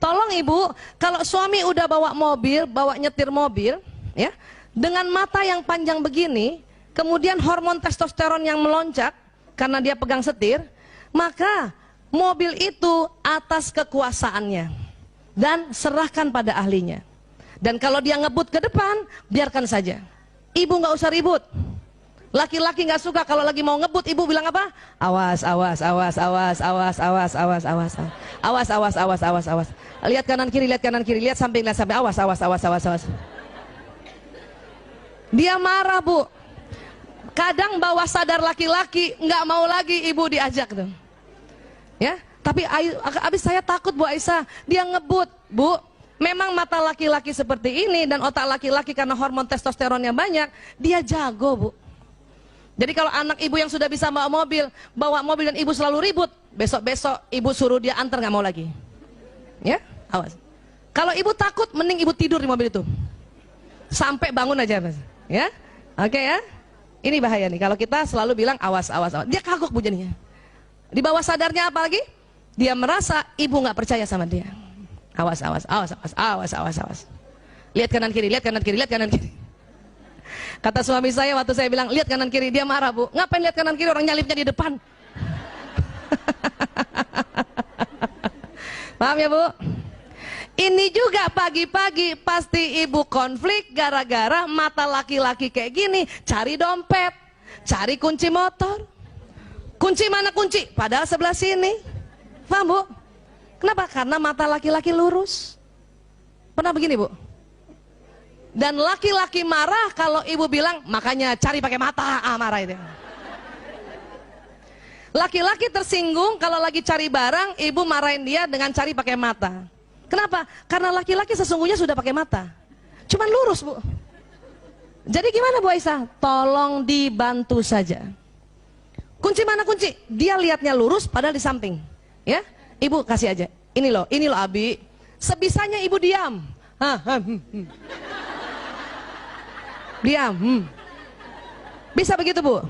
Tolong ibu, kalau suami udah bawa mobil, bawa nyetir mobil, ya, dengan mata yang panjang begini, kemudian hormon testosteron yang melonjak karena dia pegang setir, maka mobil itu atas kekuasaannya dan serahkan pada ahlinya. Dan kalau dia ngebut ke depan, biarkan saja. Ibu nggak usah ribut. Laki-laki nggak suka kalau lagi mau ngebut, ibu bilang apa? Awas, awas, awas, awas, awas, awas, awas, awas, awas, awas, awas, awas, awas. Lihat kanan kiri, lihat samping, awas, awas, awas, awas, awas. Dia marah, Bu. Kadang bawah sadar laki-laki nggak mau lagi ibu diajak tuh. Ya, tapi abis saya takut Bu Aisyah, dia ngebut, Bu. Memang mata laki-laki seperti ini dan otak laki-laki karena hormon testosteronnya banyak, dia jago, Bu. Jadi kalau anak ibu yang sudah bisa bawa mobil dan ibu selalu ribut, besok-besok ibu suruh dia antar nggak mau lagi. Ya, awas. Kalau ibu takut, mending ibu tidur di mobil itu. Sampai bangun aja, Mas. Ya, oke ya. Ini bahaya nih, kalau kita selalu bilang awas, awas, awas. Dia kagok Bu jadinya. Di bawah sadarnya apa lagi? Dia merasa ibu nggak percaya sama dia. Awas, awas, awas, awas, awas, awas, awas. Lihat kanan kiri, lihat kanan kiri, lihat kanan kiri. Kata suami saya waktu saya bilang lihat kanan kiri, dia marah Bu. Ngapain lihat kanan kiri, orang nyalipnya di depan. Paham ya Bu? Ini juga pagi-pagi pasti ibu konflik gara-gara mata laki-laki kayak gini. Cari dompet, cari kunci motor. Kunci mana kunci? Padahal sebelah sini. Paham Bu? Kenapa? Karena mata laki-laki lurus. Pernah begini Bu? Dan laki-laki marah kalau ibu bilang makanya cari pakai mata, marah itu. Laki-laki tersinggung kalau lagi cari barang, ibu marahin dia dengan cari pakai mata. Kenapa? Karena laki-laki sesungguhnya sudah pakai mata, cuman lurus Bu. Jadi gimana Bu Aisyah? Tolong dibantu saja. Kunci mana kunci? Dia lihatnya lurus padahal di samping. Ya, ibu kasih aja. Ini loh Abi. Sebisanya ibu diam. Diam. Bisa begitu Bu?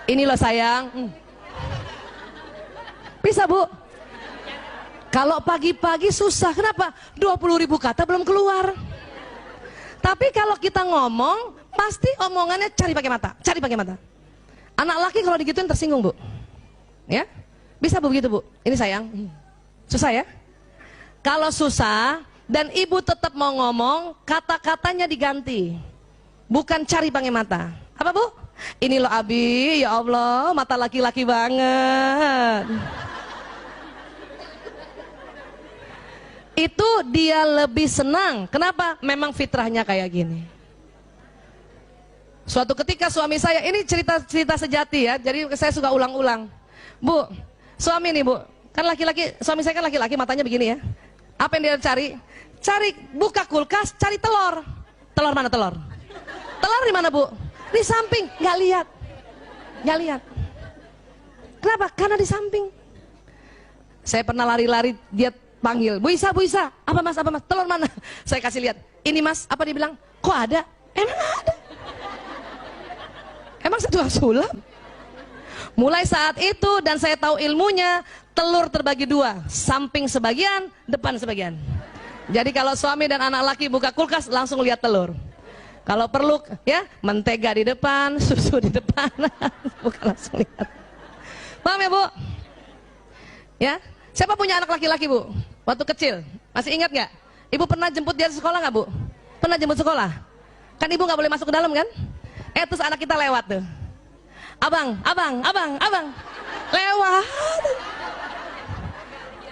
Ini loh sayang. Bisa Bu? Kalau pagi-pagi susah, kenapa? 20.000 kata belum keluar. Tapi kalau kita ngomong, pasti omongannya cari pakai mata, cari pakai mata. Anak laki kalau digituin tersinggung Bu. Ya? Bisa Bu begitu Bu? Ini sayang. Susah ya? Kalau susah dan ibu tetap mau ngomong, kata-katanya diganti. Bukan cari pakai mata. Apa Bu? Ini loh Abi, ya Allah, mata laki-laki banget. Itu dia lebih senang. Kenapa? Memang fitrahnya kayak gini. Suatu ketika suami saya, ini cerita sejati ya, jadi saya suka ulang-ulang. Bu, suami nih Bu, kan laki-laki, suami saya kan laki-laki, matanya begini ya. Apa yang dia cari? Cari, buka kulkas, cari telur. Telur mana telur? Telur di mana Bu? Di samping, nggak lihat. Nggak lihat. Kenapa? Karena di samping. Saya pernah lari-lari, dia panggil, Bu Isa, apa mas, telur mana? Saya kasih lihat, ini mas, apa dia bilang? Kok ada? Emang ada. Emang saya tukang sulap? Mulai saat itu dan saya tahu ilmunya, telur terbagi dua, samping sebagian, depan sebagian. Jadi kalau suami dan anak laki buka kulkas, langsung lihat telur. Kalau perlu ya, mentega di depan, susu di depan, bukan langsung lihat. Paham ya Bu? Ya, siapa punya anak laki-laki Bu? Waktu kecil, masih ingat nggak? Ibu pernah jemput dia sekolah nggak Bu? Pernah jemput sekolah? Kan ibu nggak boleh masuk ke dalam kan? Terus anak kita lewat tuh. Abang, lewat.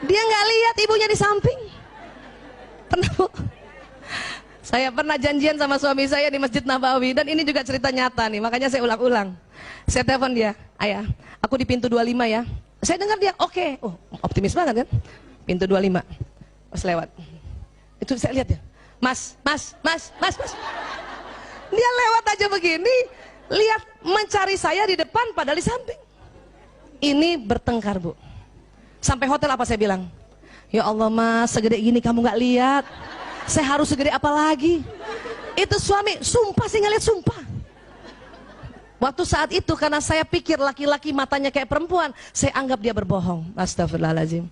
Dia nggak lihat ibunya di samping. Pernah Bu? Saya pernah janjian sama suami saya di Masjid Nabawi dan ini juga cerita nyata nih, makanya saya ulang-ulang. Saya telepon dia, ayah, aku di pintu 25 ya. Saya dengar dia, oke. Oh, optimis banget kan? Pintu 25. Pas lewat. Itu saya lihat ya. Mas. Dia lewat aja begini, lihat mencari saya di depan padahal di samping. Ini bertengkar Bu. Sampai hotel apa saya bilang? Ya Allah Mas, segede gini kamu nggak lihat. Saya harus segede apa lagi? Itu suami, sumpah sih ngeliat, sumpah. Waktu saat itu karena saya pikir laki-laki matanya kayak perempuan, saya anggap dia berbohong. Astagfirullahaladzim.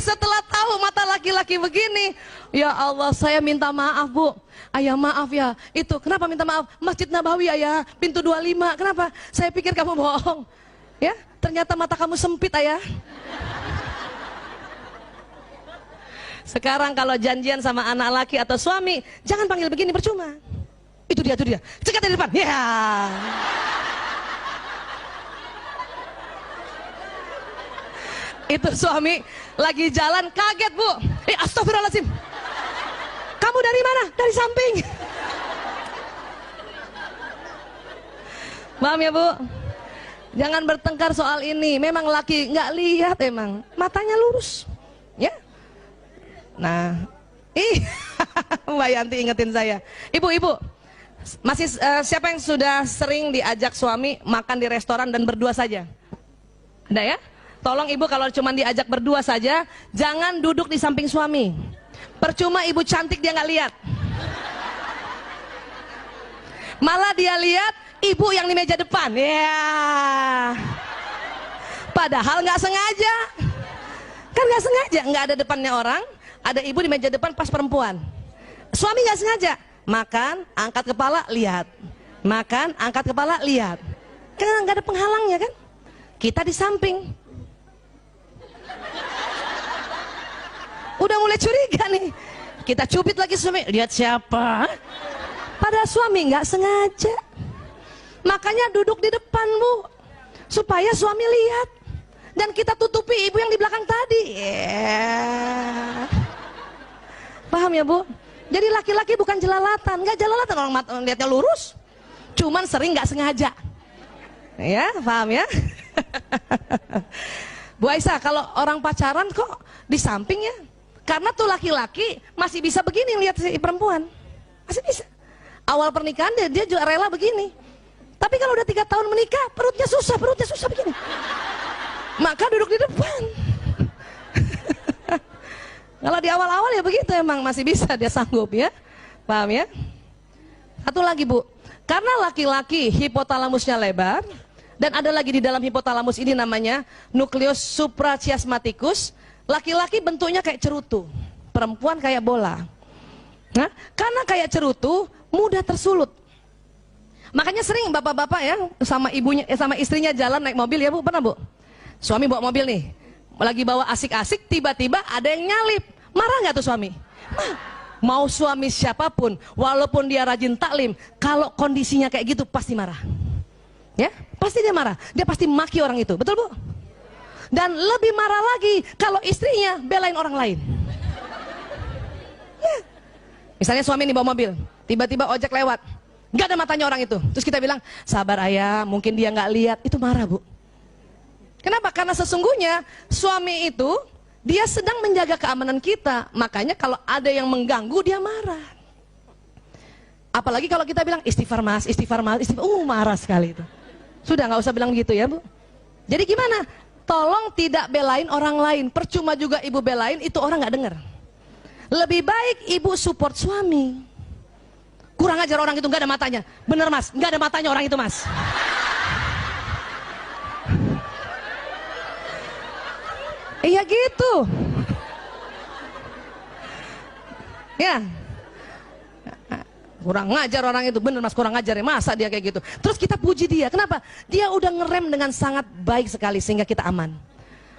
setelah tahu mata laki-laki begini, ya Allah, saya minta maaf Bu. Ayah maaf ya, itu kenapa minta maaf? Masjid Nabawi ayah, pintu 25, kenapa? Saya pikir kamu bohong. Ya, ternyata mata kamu sempit ayah. Sekarang kalau janjian sama anak laki atau suami, jangan panggil begini, percuma. Itu dia, cekat dari depan. Ya. Itu suami lagi jalan kaget Bu. Astagfirullahaladzim. Kamu dari mana? Dari samping. Paham ya Bu? Jangan bertengkar soal ini. Memang laki nggak lihat emang. Matanya lurus. Ya. Nah. Mbak Yanti ingetin saya. Ibu. Masih siapa yang sudah sering diajak suami makan di restoran dan berdua saja? Ada ya? Tolong ibu kalau cuma diajak berdua saja, jangan duduk di samping suami. Percuma ibu cantik dia nggak lihat. Malah dia lihat ibu yang di meja depan. Ya. Padahal nggak sengaja. Kan nggak sengaja, nggak ada depannya orang, ada ibu di meja depan pas perempuan. Suami nggak sengaja. Makan, angkat kepala, lihat. Makan, angkat kepala, lihat. Kan nggak ada penghalangnya kan? Kita di samping. Udah mulai curiga nih. Kita cubit lagi suami, lihat siapa? Pada suami nggak sengaja. Makanya duduk di depan Bu, supaya suami lihat. Dan kita tutupi ibu yang di belakang tadi. Yeah. Paham ya Bu? Jadi laki-laki bukan jelalatan, nggak jelalatan, orang lihatnya lurus. Cuman sering nggak sengaja. Ya, paham ya? Bu Aisyah, kalau orang pacaran kok di samping ya? Karena tuh laki-laki masih bisa begini lihat si perempuan, masih bisa. Awal pernikahan dia juga rela begini. Tapi kalau udah 3 tahun menikah, perutnya susah begini. Maka duduk di depan. Kalau di awal-awal ya begitu emang masih bisa dia sanggup ya, paham ya? Satu lagi Bu, karena laki-laki hipotalamusnya lebar dan ada lagi di dalam hipotalamus ini namanya nukleus suprachiasmaticus. Laki-laki bentuknya kayak cerutu, perempuan kayak bola. Nah, karena kayak cerutu mudah tersulut. Makanya sering bapak-bapak ya sama ibunya sama istrinya jalan naik mobil ya Bu, pernah Bu? Suami bawa mobil nih, lagi bawa asik-asik, tiba-tiba ada yang nyalip. Marah nggak tuh suami? Mau suami siapapun, walaupun dia rajin taklim, kalau kondisinya kayak gitu pasti marah. Ya, pasti dia marah. Dia pasti maki orang itu, betul Bu? Dan lebih marah lagi kalau istrinya belain orang lain. Ya. Misalnya suami nih bawa mobil, tiba-tiba ojek lewat, nggak ada matanya orang itu. Terus kita bilang, sabar ayah, mungkin dia nggak lihat. Itu marah Bu. Kenapa? Karena sesungguhnya suami itu dia sedang menjaga keamanan kita. Makanya kalau ada yang mengganggu dia marah. Apalagi kalau kita bilang istighfar mas, marah sekali itu. Sudah nggak usah bilang gitu ya Bu. Jadi gimana? Tolong tidak belain orang lain. Percuma juga ibu belain, itu orang nggak dengar. Lebih baik ibu support suami. Kurang ajar orang itu, nggak ada matanya. Bener mas, nggak ada matanya orang itu mas. Iya gitu. Ya. Kurang ngajar orang itu, bener mas, kurang ngajar ya, masa dia kayak gitu. Terus kita puji dia, kenapa? Dia udah ngerem dengan sangat baik sekali sehingga kita aman.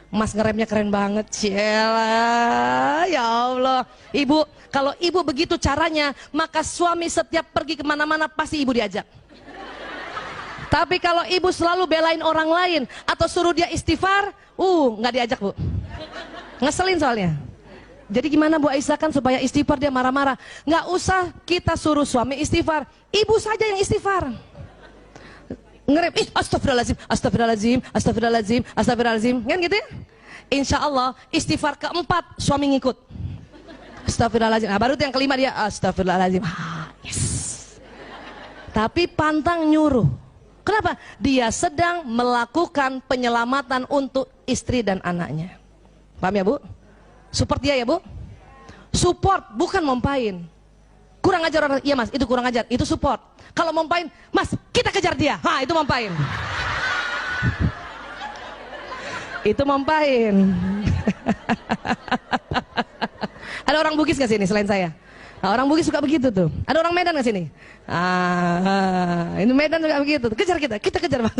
Mas ngeremnya keren banget, ciela, ya Allah. Ibu, kalau ibu begitu caranya, maka suami setiap pergi kemana-mana pasti ibu diajak. Tapi kalau ibu selalu belain orang lain atau suruh dia istighfar, nggak diajak Bu. Ngeselin soalnya. Jadi gimana Bu Aisyah kan supaya istighfar dia marah-marah? Nggak usah kita suruh suami istighfar, ibu saja yang istighfar. Ngerem, astagfirullahaladzim, kan gitu ya? Insya Allah istighfar keempat suami ngikut. Astagfirullahaladzim. Nah, baru yang kelima dia astagfirullahaladzim. Yes. Tapi pantang nyuruh. Kenapa? Dia sedang melakukan penyelamatan untuk istri dan anaknya. Paham ya Bu? Support dia ya Bu? Support, bukan mompain. Kurang ajar orang, iya mas, itu kurang ajar, itu support. Kalau mompain, mas kita kejar dia, itu mompain. Itu mompain. Ada orang Bugis nggak sini selain saya? Nah, orang Bugis suka begitu tuh. Ada orang Medan nggak sini? Ini Medan juga begitu. Kejar kita kejar Mas.